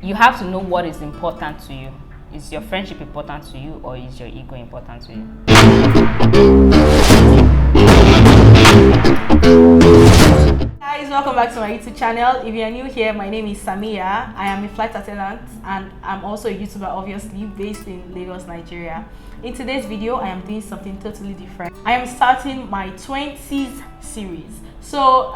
you have to know what is important to you. Is your friendship important to you, or is your ego important to you? Guys, welcome back to my YouTube channel. If you are new here, my name is Samia. I am a flight attendant and I'm also a YouTuber, obviously based in Lagos, Nigeria. In today's video, I am doing something totally different. I am starting my 20's series. So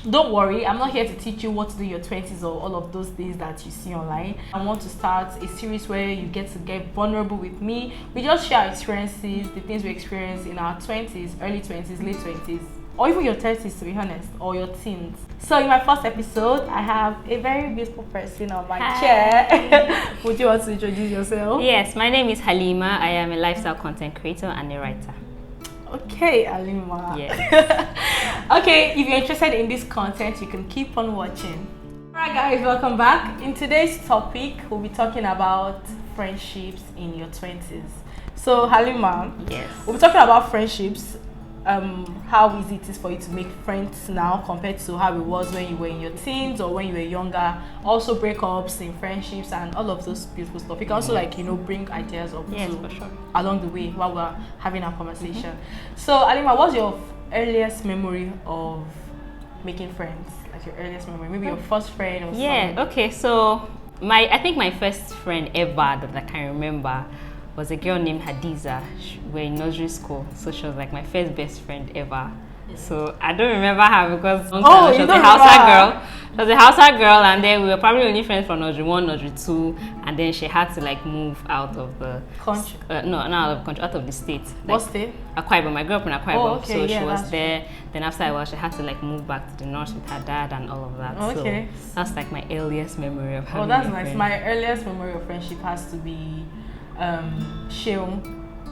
don't worry, I'm not here to teach you what to do in your 20's or all of those things that you see online. I want to start a series where you get to get vulnerable with me. We just share our experiences, the things we experience in our 20's, early 20's, late 20's, or even your 30's, to be honest, or your teens. So in my first episode, I have a very beautiful person on my chair. Would you want to introduce yourself? Yes, my name is Halima. I am a lifestyle content creator and a writer. Okay, Halima. Yes. Okay, if you're interested in this content, you can keep on watching. Alright guys, welcome back. In today's topic, we'll be talking about friendships in your 20's. So Halima, Yes. we'll be talking about friendships, how easy it is for you to make friends now compared to how it was when you were in your teens or when you were younger. Also breakups in friendships and all of those beautiful stuff. You can also bring ideas up For sure. along the way while we're having our conversation. So Halima, what's your earliest memory of making friends? Like your earliest memory, maybe your first friend or something. Yeah, okay, so I think my first friend ever that I can remember was a girl named Hadiza. We're in nursery school, so she was like my first best friend ever. So I don't remember her because she was a Hausa girl. She was a Hausa girl, and then we were probably only friends from nursery 1, nursery 2, and then she had to like move out of the country. No, not out of the country, out of the state. What state? Akwa Ibom. I grew up in Akwa Ibom, okay, so yeah, she was there. Then after a while, she had to like move back to the north with her dad and all of that. Okay. So that's like my earliest memory of having. Oh, that's a nice. friend. My earliest memory of friendship has to be Sheung.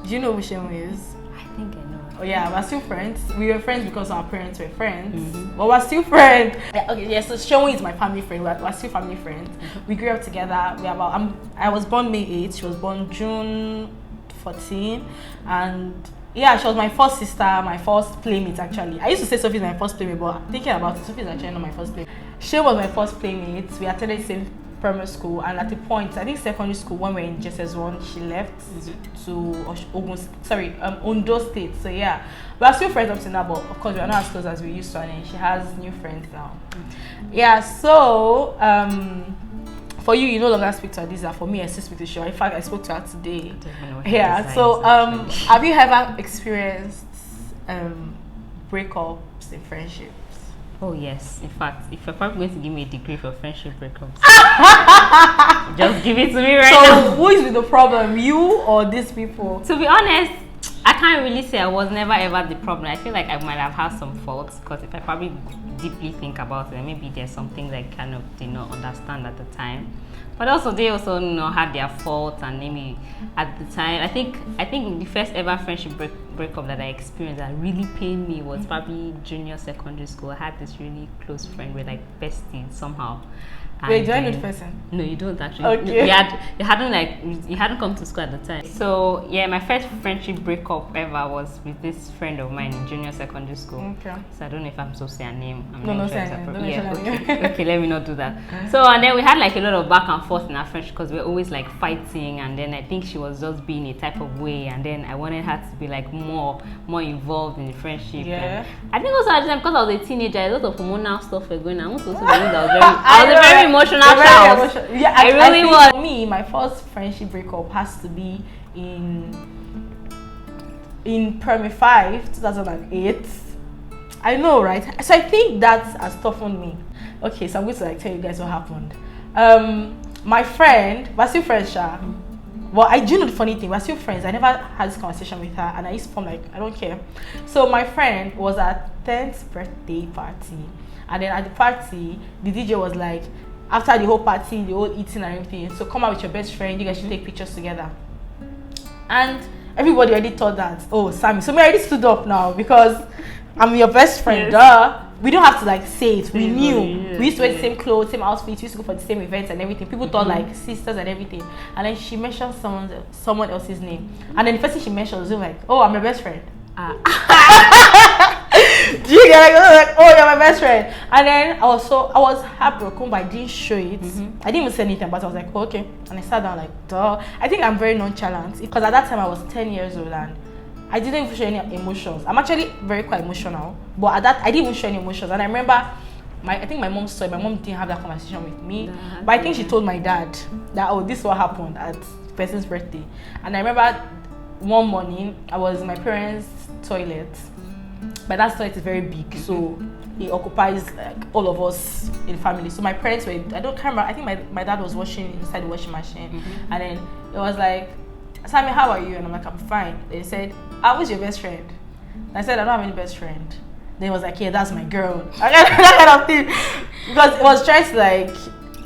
Do you know who Sheung is? I think I know. Oh yeah, we're still friends. We were friends because our parents were friends, but we're still friends. Yeah, okay, yeah. So Sheung is my family friend. We're still family friends. We grew up together. I was born May 8th. She was born June 14, and yeah, she was my first sister, my first playmate actually. I used to say Sophie's my first playmate, but thinking about it, Sophie's actually not my first playmate. She was my first playmate. We attended the same primary school, and at the point, I think secondary school, when we were in JSS1, she left to Ondo State. So yeah, we are still friends up to now, but of course we are not as close as we used to, and she has new friends now. Yeah, so for you, you no longer speak to Adiza. For me, I still speak to her. In fact, I spoke to her today. Yeah. So have you ever experienced breakups in friendships? Oh yes. In fact, if you're probably going to give me a degree for friendship breakups, just give it to me right now. So who is with the problem, you or these people? To be honest, I can't really say I was never ever the problem. I feel like I might have had some faults, because if I probably deeply think about it, maybe there's something that I kind of did not understand at the time. But also they also had their faults, and maybe at the time I think the first ever friendship breakup that I experienced that really pained me was probably junior secondary school. I had this really close friend, with like besties somehow. Wait, do I know the person? No, you don't actually. Okay. You hadn't come to school at the time. So yeah, my first friendship breakup ever was with this friend of mine in junior secondary school. Okay. So I don't know if I'm supposed to say her name. No, say her name. Yeah, okay, let me not do that. So and then we had like a lot of back and forth in our friendship, because we were always like fighting, and then I think she was just being a type of way, and then I wanted her to be like more involved in the friendship. Yeah. And I think also at the time, because I was a teenager, a lot of hormonal stuff were going on. I was a very emotional child. Yeah, I really was. For me, my first friendship breakup has to be in Primary 5, 2008. I know, right? So I think that has toughened me. Okay, so I'm going to tell you guys what happened. My friend, we're still friends, Sha. Well, I do know the funny thing, we're still friends. I never had this conversation with her, and I used to form I don't care. So my friend was at 10th birthday party, and then at the party, the DJ was like, after the whole party, the whole eating and everything, so come out with your best friend, you guys should take pictures together. And everybody already thought that, oh, Sammy. So me already stood up now because I'm your best friend. Yes. Duh. We don't have to say it. We knew. Yes. We used to wear the same clothes, same outfits. We used to go for the same events and everything. People thought sisters and everything. And then she mentioned someone else's name. And then the first thing she mentioned was like, oh, I'm your best friend. You get like, oh, you're my best friend. And then I was heartbroken, but I didn't show it. I didn't even say anything, but I was like, oh, okay. And I sat down like, duh. I think I'm very nonchalant because at that time I was 10 years old and I didn't even show any emotions. I'm actually very quite emotional, but at that I didn't even show any emotions. And I remember I think my mom saw it. My mom didn't have that conversation with me, but I think she told my dad that, oh, this is what happened at the person's birthday. And I remember one morning I was in my parents' toilet. But that toilet is very big, so it occupies like all of us in the family. So my parents were, I can't remember, I think my dad was washing inside the washing machine. And then it was like, Sammy, how are you? And I'm like, I'm fine. They said, how was your best friend? And I said, I don't have any best friend. Then it was like, yeah, that's my girl. That kind of thing. Because it was trying to like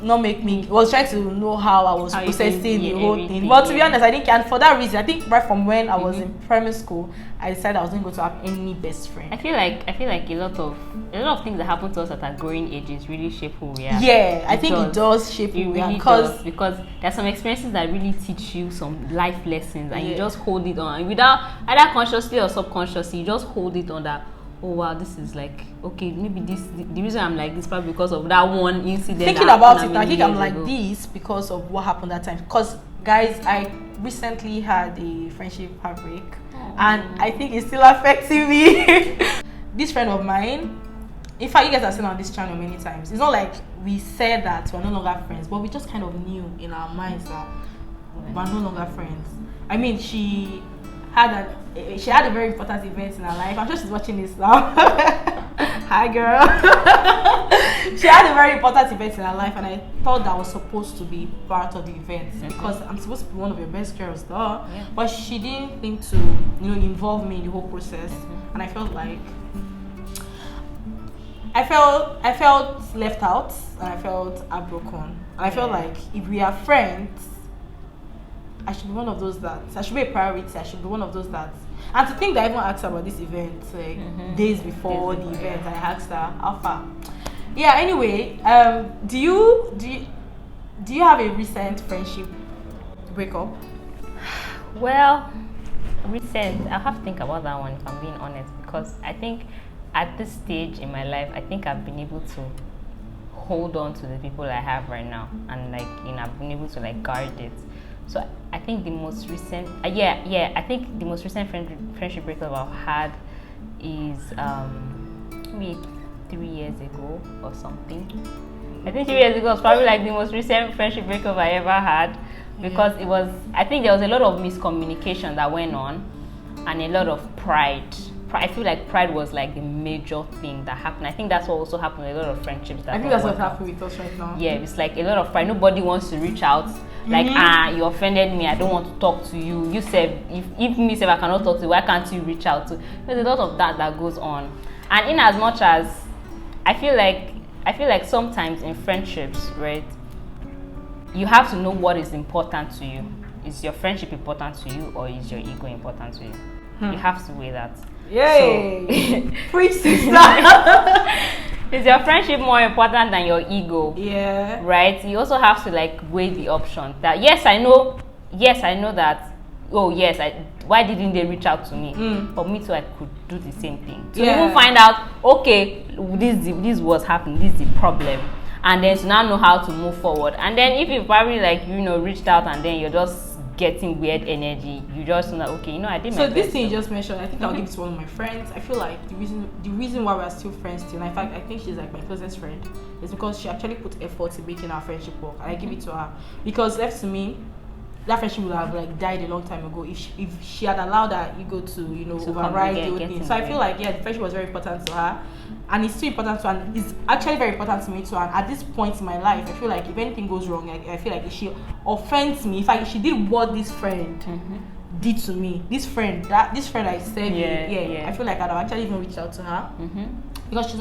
not make me, it was trying to know how I was processing the whole thing. But to be honest, I didn't, and for that reason, I think right from when I was in primary school, I decided I wasn't going to have any best friend. I feel like a lot of things that happen to us at our growing ages really shape who we are. Yeah, I think it does shape who we are because there's some experiences that really teach you some life lessons, and you just hold it on, and without either consciously or subconsciously, you just hold it on that. Oh wow, this is like, okay, maybe the reason I'm like this probably because of that one incident. Thinking about it, I think I'm like this because of what happened that time. Because guys, I recently had a friendship heartbreak, and I think it's still affecting me. This friend of mine, in fact, you guys have seen on this channel many times. It's not like we said that we're no longer friends, but we just kind of knew in our minds that we're no longer friends. I mean, she had a very important event in her life. I'm sure she's watching this now. Hi, girl. She had a very important event in her life, and I thought that was supposed to be part of the event because I'm supposed to be one of your best girls, though. Yeah. But she didn't think to, involve me in the whole process, and I felt like I felt left out, and I felt heartbroken, and I felt like if we are friends, I should be one of those that I should be a priority. I should be one of those that. And to think that I even asked her about this event like days before the event, I asked her how far. Yeah. Anyway, do you have a recent friendship breakup? Well, recent. I'll have to think about that one if I'm being honest, because I think at this stage in my life, I think I've been able to hold on to the people I have right now, and I've been able to like guard it. So I think the most recent, I think the most recent friendship breakup I've had is maybe 3 years ago or something. I think 3 years ago was probably like the most recent friendship breakup I ever had, because I think there was a lot of miscommunication that went on, and a lot of pride. I feel like pride was like the major thing that happened. I think that's what also happened with a lot of friendships. I think that's what's happening with us right now. Yeah, it's like a lot of pride. Nobody wants to reach out. Like, you offended me, I don't want to talk to you. You said, if me said I cannot talk to you, why can't you reach out to? There's a lot of that goes on. And in as much as I feel like sometimes in friendships, right, you have to know what is important to you. Is your friendship important to you, or is your ego important to you? You have to weigh that. Yay! So, preach, sister. Is your friendship more important than your ego? Yeah. Right? You also have to like weigh the option that yes, I know that. Oh yes, why didn't they reach out to me? But me too, I could do the same thing. To even find out, okay, this was happening, this is the problem, and then to now know how to move forward. And then if you probably like reached out and then you're just getting weird energy, you just know, okay, I did my so best. This thing you just mentioned, I think I'll give it to one of my friends. I feel like the reason why we're still friends still, and in fact I think she's like my closest friend, is because she actually put effort in making our friendship work, and I give it to her. Because left to me, that friendship would have like died a long time ago if she had allowed her ego to override the whole thing. So I feel like the friendship was very important to her, and it's still important to her, and it's actually very important to me too. And at this point in my life, I feel like if anything goes wrong, I feel like if she offends me, if she did what this friend did to me, this friend I said, I feel like I'd have actually even reached out to her, because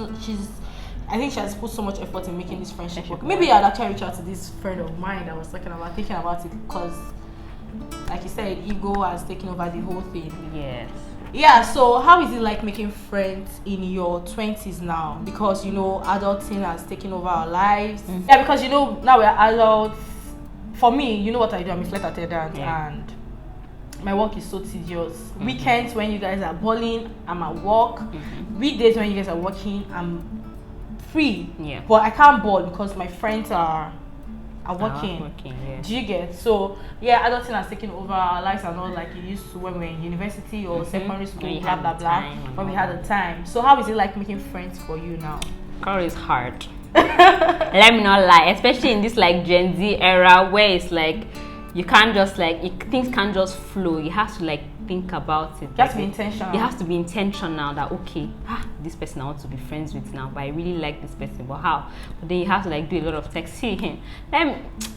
I think she has put so much effort in making this friendship work. Maybe I'd actually reach out to this friend of mine that was thinking about it, because, like you said, ego has taken over the whole thing. Yes. Yeah, so how is it like making friends in your 20s now? Because, adulting has taken over our lives. Yeah, because, now we're adults. For me, you know what I do? I'm a flight attendant, and my work is so tedious. Weekends when you guys are balling, I'm at work. Weekdays when you guys are working, I'm free. Yeah. But I can't ball because my friends are working. Yeah. Do you get? So yeah, adulting has taken over. Our lives are not like it used to when we were in university or secondary school, blah blah blah. When we had the time. So how is it like making friends for you now? Girl, it's hard. Let me not lie, especially in this like Gen Z era where it's like you can't just like things can't just flow. You have to like think about it. You have to be intentional. You have to be intentional that okay, this person I want to be friends with now, but I really like this person, but how? But then you have to like do a lot of texting.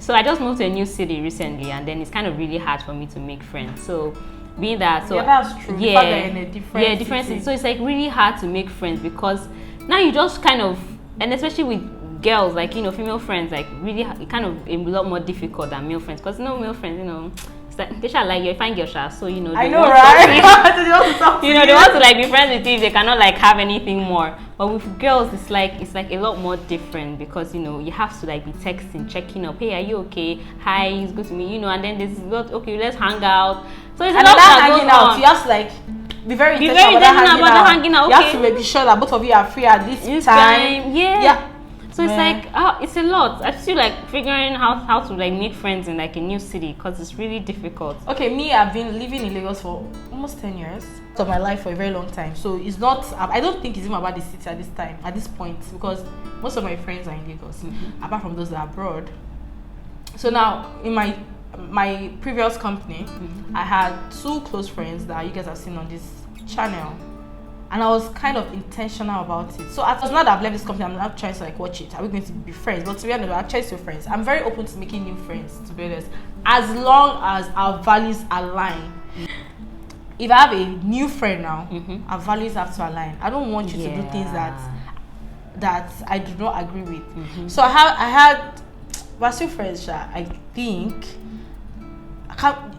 So I just moved to a new city recently, and then it's kind of really hard for me to make friends. So being that, so yeah, that's true. Yeah, in a different city. So it's like really hard to make friends because now you just kind of, and especially with girls, like, you know, female friends, like really it kind of a lot more difficult than male friends because male friends, you know, it's like they shall like you find girl, so you know. I know, right? You know, they want to like be friends with you if they cannot like have anything more. But with girls, it's like a lot more different because you know you have to like be texting, checking up. Hey, are you okay? Hi, it's good to meet you. You know, and then there's not okay. Let's hang out. So it's a lot that hanging out. You have to like be very intentional about hanging out. Okay. You have to be sure that both of you are free at this time. Yeah. So it's like, it's a lot. I feel like figuring how to like make friends in like a new city because it's really difficult. Okay, me, I've been living in Lagos for almost 10 years of my life for a very long time. So it's not, I don't think it's even about the city at this point, because most of my friends are in Lagos, apart from those that are abroad. So now, in my previous company, I had 2 close friends that you guys have seen on this channel. And I was kind of intentional about it. So it's not that I've left this company, I'm not trying to like watch it. Are we going to be friends? But to be honest, I'm actually still friends. I'm very open to making new friends, to be honest, as long as our values align. If I have a new friend now, our values have to align. I don't want you to do things that I do not agree with. So we're still friends, I think.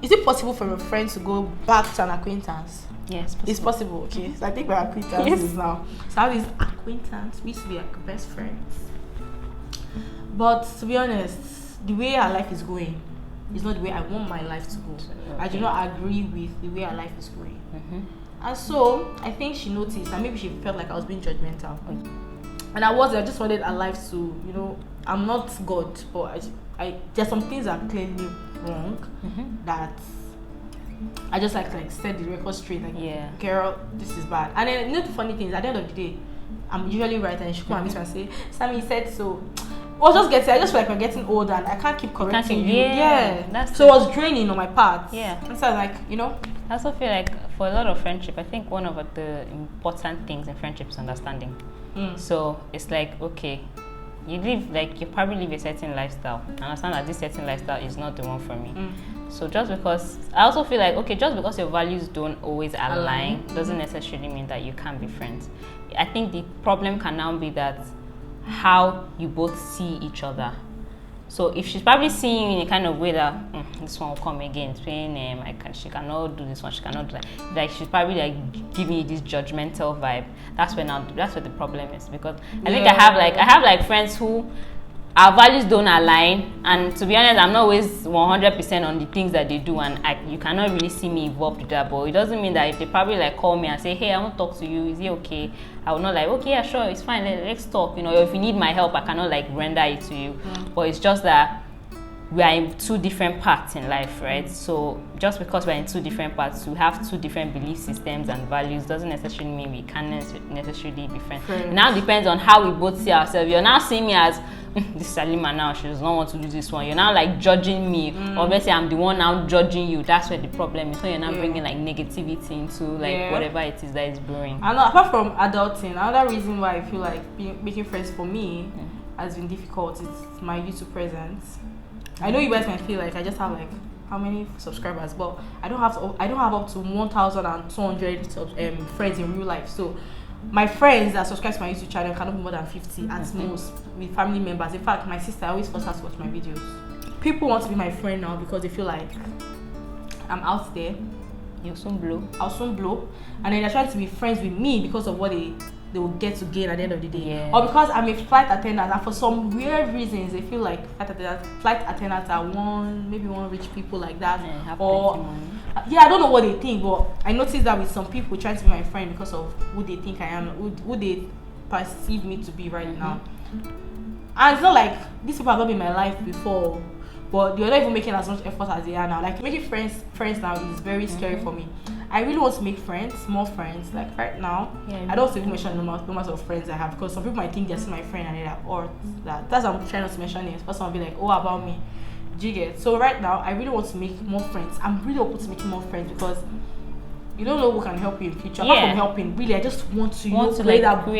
Is it possible for a friend to go back to an acquaintance? Yes, it's possible. Okay, so I think we're acquaintances now. So I have this acquaintance. We used to be like best friends, but to be honest, the way our life is going is not the way I want my life to go. Okay. I do not agree with the way our life is going, and so I think she noticed, and maybe she felt like I was being judgmental. And I just wanted our life to, you know, I'm not God, but there's some things that are clearly wrong that I just like set the record straight, like, girl, this is bad. And then, you know, the funny thing is, at the end of the day, I'm usually right, and she come and meet me and say, Sammy said so. I just feel like we're getting older, and I can't keep correcting you. So it was draining on my part. And so like, you know, I also feel like for a lot of friendship, I think one of the important things in friendship is understanding. So it's like, okay, you probably live a certain lifestyle. I understand that this certain lifestyle is not the one for me. So just because, I also feel like, okay, just because your values don't always align doesn't necessarily mean that you can't be friends. I think the problem can now be that how you both see each other. So if she's probably seeing you in a kind of way that this one will come again, saying she cannot do this one, she cannot do that. Like she's probably like giving you this judgmental vibe. That's where the problem is, because I think I have like friends who our values don't align, and to be honest, I'm not always 100% on the things that they do, and you cannot really see me involved with that. But it doesn't mean that if they probably like call me and say, hey, I want to talk to you, is it okay? I will not like, okay, yeah, sure, it's fine, let's talk. You know, if you need my help, I cannot like render it to you. But it's just that we are in 2 different paths in life, right? So just because we're in 2 different paths, we have 2 different belief systems and values, doesn't necessarily mean we can't necessarily be friends. It now depends on how we both see ourselves. You're now seeing me as this Salima now, she does not want to do this one. You're now like judging me. Obviously, I'm the one now judging you. That's where the problem is. So you're now bringing like negativity into like whatever it is that is brewing. And apart from adulting, another reason why I feel like making friends for me has been difficult is my YouTube presence. I know you guys might feel like I just have like how many subscribers, but I don't have up to 1,200 friends in real life. So my friends that subscribe to my YouTube channel cannot be more than 50 at most, with family members. In fact, my sister always forces her to watch my videos. People want to be my friend now because they feel like I'm out there. You'll soon blow. I'll soon blow. And then they're trying to be friends with me because of what they they will get to gain at the end of the day. Yeah. Or because I'm a flight attendant, and for some weird reasons, they feel like flight attendants are maybe one rich people like that. Yeah, have or plenty money. yeah, I don't know what they think, but I noticed that with some people trying to be my friend because of who they think I am, who they perceive me to be right now. And it's not like these people have not been in my life before, but they're not even making as much effort as they are now. Like making friends now is very scary for me. I really want to make friends, more friends. Like right now, I don't want to even mention the numbers of friends I have, because some people might think they're still my friend and they're like, or that's what I'm trying not to mention names. But someone will be like, oh, about me. Do you get? So right now, I really want to make more friends. I'm really open to making more friends because you don't know who can help you in the future. Apart from helping, really, I just want to create that bond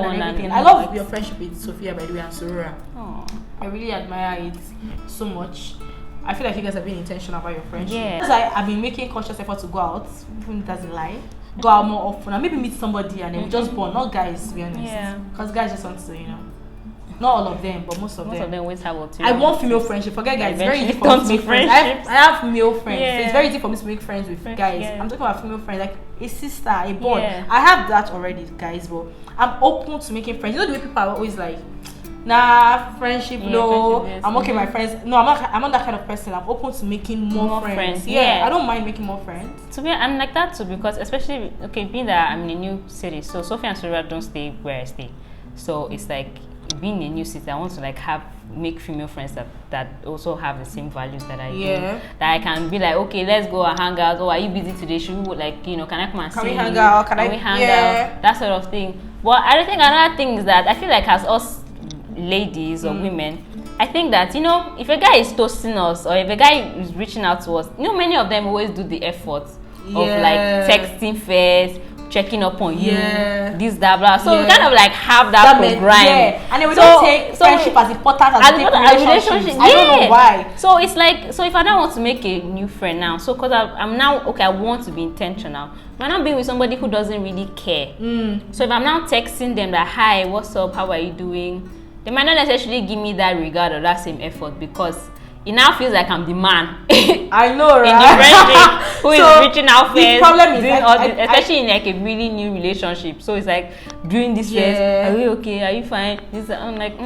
and everything. I love your friendship with Sophia, by the way, and Sorora. I really admire it so much. I feel like you guys are being intentional about your friendship. Yeah. That's why I've been making conscious effort to go out, even if it doesn't lie. Go out more often and maybe meet somebody and then we just bond. Not guys, to be honest. Yeah. Because guys just want to, not all of them, but most of them. Most of them always have what. I want female friendship. Forget guys. It's very easy for me to make friends. I have male friends. Yeah. So it's very easy for me to make friends with guys. Yeah. I'm talking about female friends, like a sister, a bond. Yeah. I have that already, guys, but I'm open to making friends. You know the way people are always like, nah, friendship, no. Friendship, I'm okay with my friends. No, I'm not that kind of person. I'm open to making more friends. Yeah, I don't mind making more friends. To be, I'm like that too, because especially, being that I'm in a new city, so Sophia and Surya don't stay where I stay. So it's like, being in a new city, I want to make female friends that also have the same values that I do. That I can be like, okay, let's go and hang out. Oh, are you busy today? Should we can I come and see you? Can we hang out? Can we hang out? That sort of thing. But I don't think another thing is that I feel like as us ladies or women, I think that if a guy is toasting us or if a guy is reaching out to us, many of them always do the effort of texting first, checking up on you, this, that, blah. So we kind of have that program. And then we don't take friendship as important as we take relationships. I don't know why. So it's like, so if I don't want to make a new friend now, so because I'm now, I want to be intentional. When I'm being with somebody who doesn't really care. So if I'm now texting them that, hi, what's up, how are you doing? They might not necessarily give me that regard or that same effort because it now feels like I'm the man. I know, right? In the friendship, who is reaching out first. The problem is, especially in a really new relationship. So it's like doing this first. Are you okay? Are you fine? I'm like,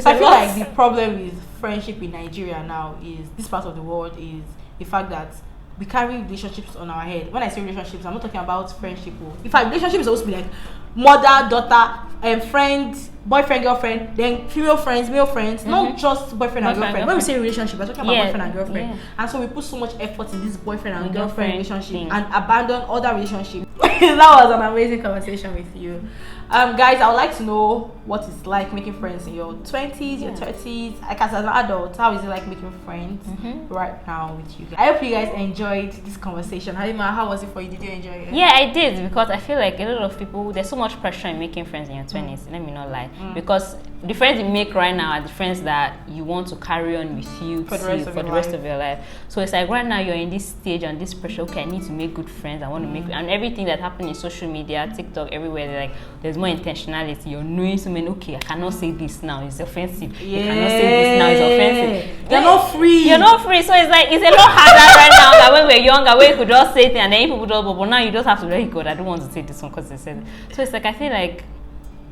So I feel like the problem with friendship in Nigeria now is this part of the world is the fact that we carry relationships on our head. When I say relationships, I'm not talking about friendship. In fact, relationship is supposed to be like mother, daughter, friend, boyfriend, girlfriend, then female friends, male friends, not just boyfriend and girlfriend. When we say relationship, we're talking about boyfriend and girlfriend. And so we put so much effort in this boyfriend and girlfriend relationship and abandon other relationships. That was an amazing conversation with you. Guys, I would like to know what it's like making friends in your 20s, your 30s. Like as an adult, how is it like making friends right now with you guys? I hope you guys enjoyed this conversation. Halima, how was it for you? Did you enjoy it? Yeah, I did, because I feel like a lot of people, there's so much pressure in making friends in your 20s. Let me not lie. Because the friends you make right now are the friends that you want to carry on with you for the rest of your life. So it's like right now you're in this stage and this pressure, okay, I need to make good friends. I want to make, and everything that happens in social media, TikTok, everywhere, there's more intentionality. You're knowing so many, okay, I cannot say this now, it's offensive. You cannot say this now, it's offensive. You're not free. You're not free. So it's like, it's a lot harder right now than when we're younger, where you could just say things and then people just, but now you just have to let it go. I don't want to say this one because they said it. So it's like, I feel like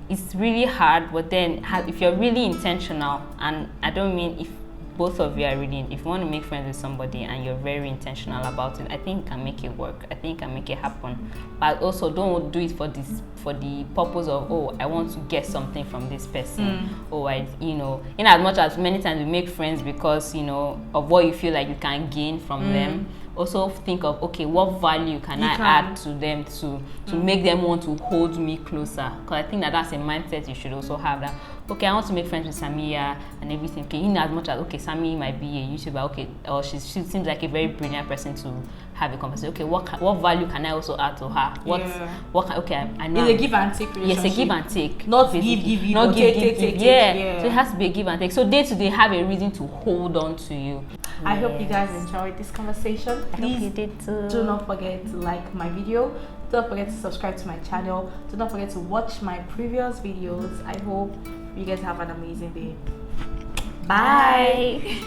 it's really hard, but then if you're really intentional, and I don't mean if both of you are really, if you want to make friends with somebody and you're very intentional about it, I think you can make it work. I think you can make it happen. But also don't do it for the purpose of, oh, I want to get something from this person. Or in as much as many times we make friends because, of what you feel like you can gain from them. Also think of, okay, what value can I add to them to make them want to hold me closer? Because I think that's a mindset you should also have, that, okay, I want to make friends with Samia and everything. Okay, in as much as, okay, Samia might be a YouTuber, okay, or she seems like a very brilliant person to have a conversation. Okay, what value can I also add to her? I know. It's a give and take relationship. Yes, a give and take. Not give, not take. Yeah. So it has to be a give and take. So day to day have a reason to hold on to you. I hope you guys enjoyed this conversation. Please, I hope you did too. Do not forget to like my video. Don't forget to subscribe to my channel. Do not forget to watch my previous videos. I hope you guys have an amazing day. Bye.